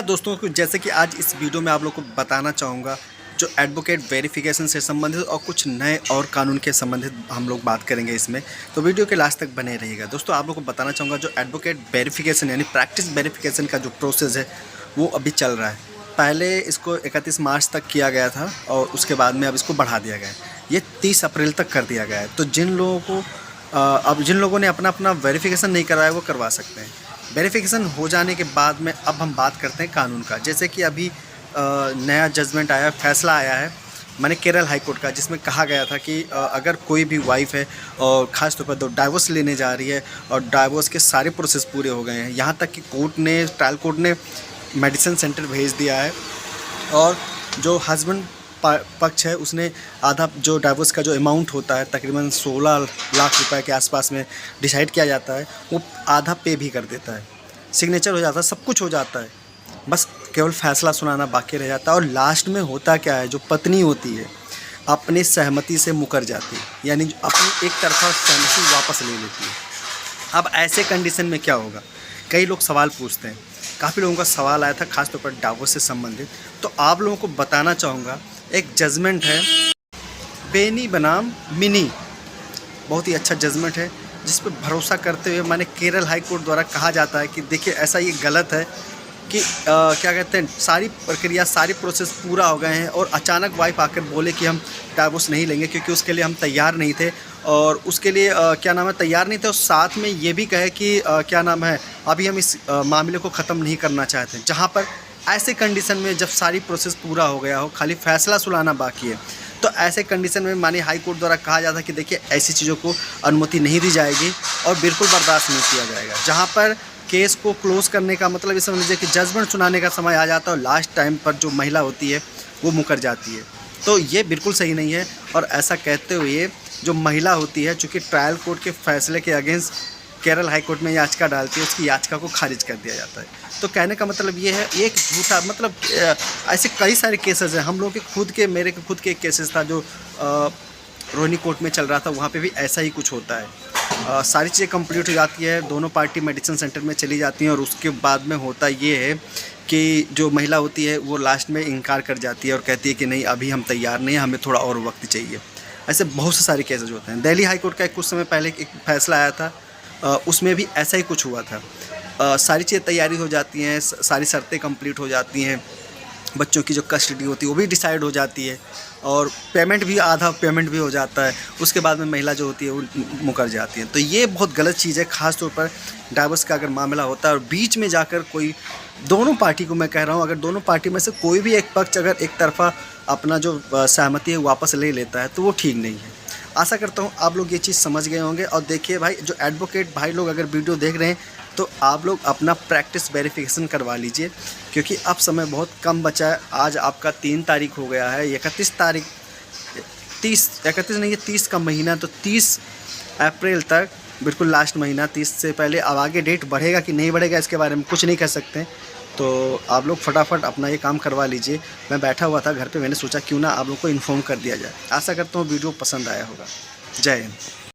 दोस्तों को जैसे कि आज इस वीडियो में आप लोग को बताना चाहूँगा जो एडवोकेट वेरिफिकेशन से संबंधित और कुछ नए और कानून के संबंधित हम लोग बात करेंगे इसमें, तो वीडियो के लास्ट तक बने रहिएगा। दोस्तों आप लोग को बताना चाहूँगा जो एडवोकेट वेरिफिकेशन यानी प्रैक्टिस वेरिफिकेशन का जो प्रोसेस है वो अभी चल रहा है। पहले इसको 31 मार्च तक किया गया था और उसके बाद में अब इसको बढ़ा दिया गया है, ये 30 अप्रैल तक कर दिया गया है। तो जिन लोगों ने अपना वेरिफिकेशन नहीं कराया वो करवा सकते हैं। वेरिफिकेशन हो जाने के बाद में अब हम बात करते हैं कानून का। जैसे कि अभी नया जजमेंट आया, फैसला आया है माने केरल हाई कोर्ट का, जिसमें कहा गया था कि अगर कोई भी वाइफ है और ख़ास तौर पर डाइवोर्स लेने जा रही है और डाइवोर्स के सारे प्रोसेस पूरे हो गए हैं, यहाँ तक कि ट्रायल कोर्ट ने मेडिसिन सेंटर भेज दिया है और जो हस्बैंड पक्ष है उसने आधा जो डाइवोर्स का जो अमाउंट होता है तकरीबन 16 लाख रुपए के आसपास में डिसाइड किया जाता है, वो आधा पे भी कर देता है, सिग्नेचर हो जाता है, सब कुछ हो जाता है, बस केवल फैसला सुनाना बाकी रह जाता है। और लास्ट में होता क्या है, जो पत्नी होती है अपनी सहमति से मुकर जाती है, यानी अपनी एक तरफा सहमति वापस ले लेती है। अब ऐसे कंडीशन में क्या होगा, कई लोग सवाल पूछते हैं, काफ़ी लोगों का सवाल आया था खासतौर पर डाइवोर्स से संबंधित। तो आप लोगों को बताना चाहूँगा एक जजमेंट है बेनी बनाम मिनी, बहुत ही अच्छा जजमेंट है जिस पर भरोसा करते हुए माने केरल हाई कोर्ट द्वारा कहा जाता है कि देखिए ऐसा ये गलत है कि क्या कहते हैं, सारी प्रक्रिया सारी प्रोसेस पूरा हो गए हैं और अचानक वाइफ आकर बोले कि हम डाइवोर्स नहीं लेंगे क्योंकि उसके लिए हम तैयार नहीं थे और उसके लिए तैयार नहीं थे और साथ में ये भी कहे कि अभी हम इस मामले को ख़त्म नहीं करना चाहते। जहाँ पर ऐसे कंडीशन में जब सारी प्रोसेस पूरा हो गया हो, खाली फैसला सुनाना बाकी है, तो ऐसे कंडीशन में मानी हाई कोर्ट द्वारा कहा जाता है कि देखिए ऐसी चीज़ों को अनुमति नहीं दी जाएगी और बिल्कुल बर्दाश्त नहीं किया जाएगा। जहाँ पर केस को क्लोज़ करने का मतलब ये समझ लीजिए कि जजमेंट सुनाने का समय आ जाता है और लास्ट टाइम पर जो महिला होती है वो मुकर जाती है, तो ये बिल्कुल सही नहीं है। और ऐसा कहते हुए जो महिला होती है, चूँकि ट्रायल कोर्ट के फैसले के अगेंस्ट केरल हाई कोर्ट में याचिका डालती है, उसकी याचिका को खारिज कर दिया जाता है। तो कहने का मतलब ये है, एक झूठा मतलब ऐसे कई सारे केसेस हैं। हम लोग के मेरे खुद के एक केसेस था जो रोहिणी कोर्ट में चल रहा था, वहाँ पे भी ऐसा ही कुछ होता है। सारी चीज़ें कंप्लीट हो जाती है, दोनों पार्टी मेडिसिन सेंटर में चली जाती हैं और उसके बाद में होता ये है कि जो महिला होती है वो लास्ट में इनकार कर जाती है और कहती है कि नहीं अभी हम तैयार नहीं हैं, हमें थोड़ा और वक्त चाहिए। ऐसे बहुत से सारे केसेस होते हैं। दिल्ली हाई कोर्ट का कुछ समय पहले एक फैसला आया था, उसमें भी ऐसा ही कुछ हुआ था। सारी चीज़ें तैयारी हो जाती हैं, सारी शर्तें कंप्लीट हो जाती हैं, बच्चों की जो कस्टडी होती है वो भी डिसाइड हो जाती है और आधा पेमेंट भी हो जाता है, उसके बाद में महिला जो होती है वो मुकर जाती है। तो ये बहुत गलत चीज़ है, ख़ास तौर पर डाइवोर्स का अगर मामला होता है और बीच में जाकर कोई दोनों पार्टी को, मैं कह रहा हूँ अगर दोनों पार्टी में से कोई भी एक पक्ष अगर एक तरफा अपना जो सहमति है वापस ले लेता है तो वो ठीक नहीं है। आशा करता हूँ आप लोग ये चीज़ समझ गए होंगे। और देखिए भाई, जो एडवोकेट भाई लोग अगर वीडियो देख रहे हैं तो आप लोग अपना प्रैक्टिस वेरिफिकेशन करवा लीजिए, क्योंकि अब समय बहुत कम बचा है। आज आपका 3 तारीख हो गया है, 30 का महीना, तो 30 अप्रैल तक बिल्कुल लास्ट महीना, 30 से पहले। अब आगे डेट बढ़ेगा कि नहीं बढ़ेगा इसके बारे में कुछ नहीं कह सकते, तो आप लोग फटाफट अपना ये काम करवा लीजिए। मैं बैठा हुआ था घर पे, मैंने सोचा क्यों ना आप लोग को इन्फॉर्म कर दिया जाए। आशा करता हूँ वीडियो पसंद आया होगा। जय हिंद।